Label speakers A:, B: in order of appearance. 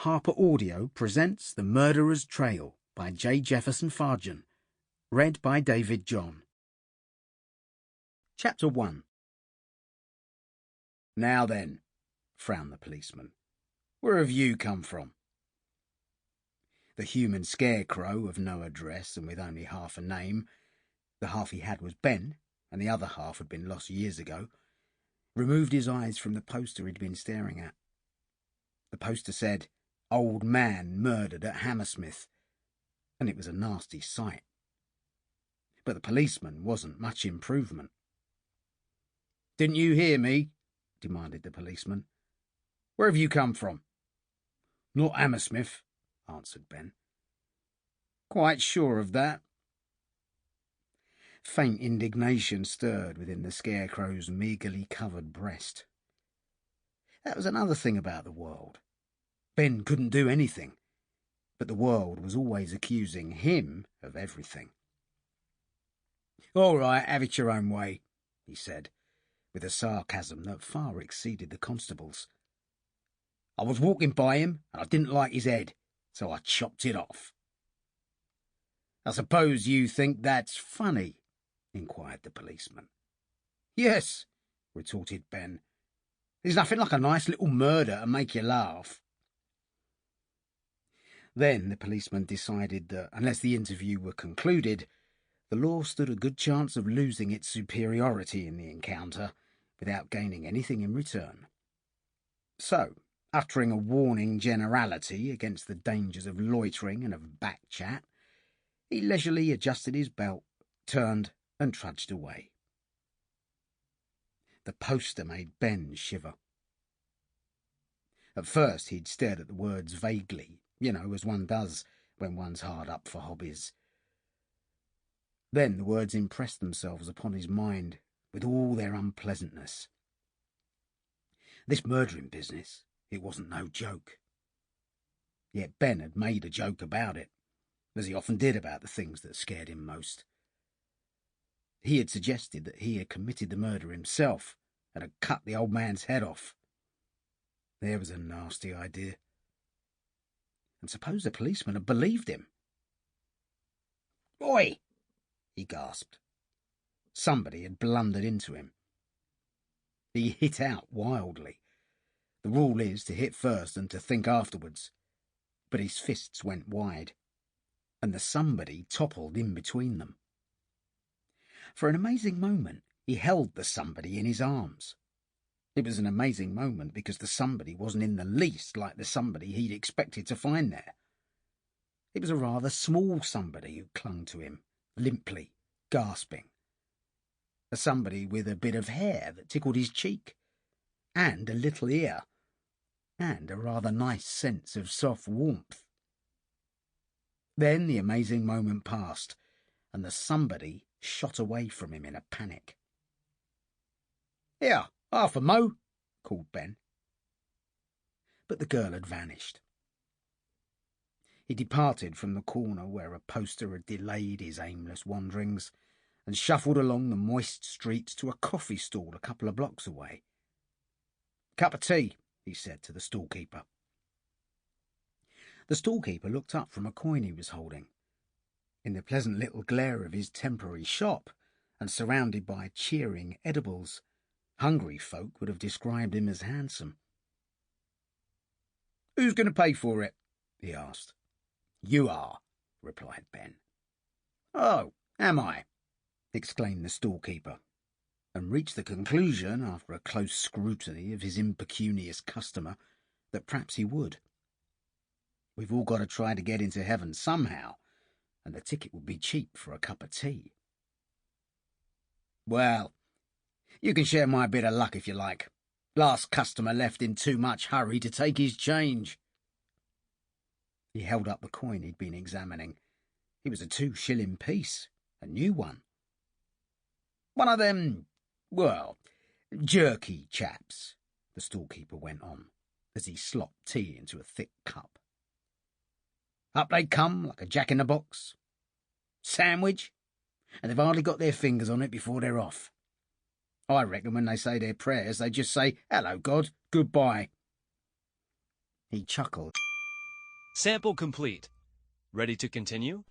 A: Harper Audio presents The Murderer's Trail by Jefferson Farjeon, read by David John. Chapter 1. "Now then," frowned the policeman, "where have you come from?" The human scarecrow of no address and with only half a name, the half he had was Ben, and the other half had been lost years ago, removed his eyes from the poster he'd been staring at. The poster said, "Old Man Murdered at Hammersmith," and it was a nasty sight. But the policeman wasn't much improvement. "Didn't you hear me?" demanded the policeman. "Where have you come from?" "Not Hammersmith," answered Ben. "Quite sure of that?" Faint indignation stirred within the scarecrow's meagerly covered breast. That was another thing about the world. Ben couldn't do anything, but the world was always accusing him of everything. "All right, have it your own way," he said, with a sarcasm that far exceeded the constable's. "I was walking by him, and I didn't like his head, so I chopped it off." "I suppose you think that's funny?" inquired the policeman. "Yes," retorted Ben. "There's nothing like a nice little murder to make you laugh." Then the policeman decided that, unless the interview were concluded, the law stood a good chance of losing its superiority in the encounter without gaining anything in return. So, uttering a warning generality against the dangers of loitering and of back chat, he leisurely adjusted his belt, turned, and trudged away. The poster made Ben shiver. At first he'd stared at the words vaguely, as one does when one's hard up for hobbies. Then the words impressed themselves upon his mind with all their unpleasantness. This murdering business, it wasn't no joke. Yet Ben had made a joke about it, as he often did about the things that scared him most. He had suggested that he had committed the murder himself and had cut the old man's head off. There was a nasty idea. And suppose the policeman had believed him. "Oi!" he gasped. Somebody had blundered into him. He hit out wildly. The rule is to hit first and to think afterwards. But his fists went wide, and the somebody toppled in between them. For an amazing moment, he held the somebody in his arms. It was an amazing moment because the somebody wasn't in the least like the somebody he'd expected to find there. It was a rather small somebody who clung to him, limply, gasping. A somebody with a bit of hair that tickled his cheek, and a little ear, and a rather nice sense of soft warmth. Then the amazing moment passed, and the somebody shot away from him in a panic. "Here, half a mo," called Ben. But the girl had vanished. He departed from the corner where a poster had delayed his aimless wanderings and shuffled along the moist streets to a coffee stall a couple of blocks away. "Cup of tea," he said to the stallkeeper. The stallkeeper looked up from a coin he was holding. In the pleasant little glare of his temporary shop, and surrounded by cheering edibles, hungry folk would have described him as handsome. "Who's going to pay for it?" he asked. "You are," replied Ben. "Oh, am I?" exclaimed the stallkeeper, and reached the conclusion, after a close scrutiny of his impecunious customer, that perhaps he would. We've all got to try to get into heaven somehow, and the ticket would be cheap for a cup of tea. "Well, you can share my bit of luck if you like. Last customer left in too much hurry to take his change." He held up the coin he'd been examining. It was a 2-shilling piece, a new one. "One of them, jerky chaps," the stallkeeper went on, as he slopped tea into a thick cup. "Up they come like a jack-in-the-box. Sandwich, and they've hardly got their fingers on it before they're off. I reckon when they say their prayers, they just say, 'Hello, God, goodbye.'" He chuckled
B: Sample complete. Ready to continue?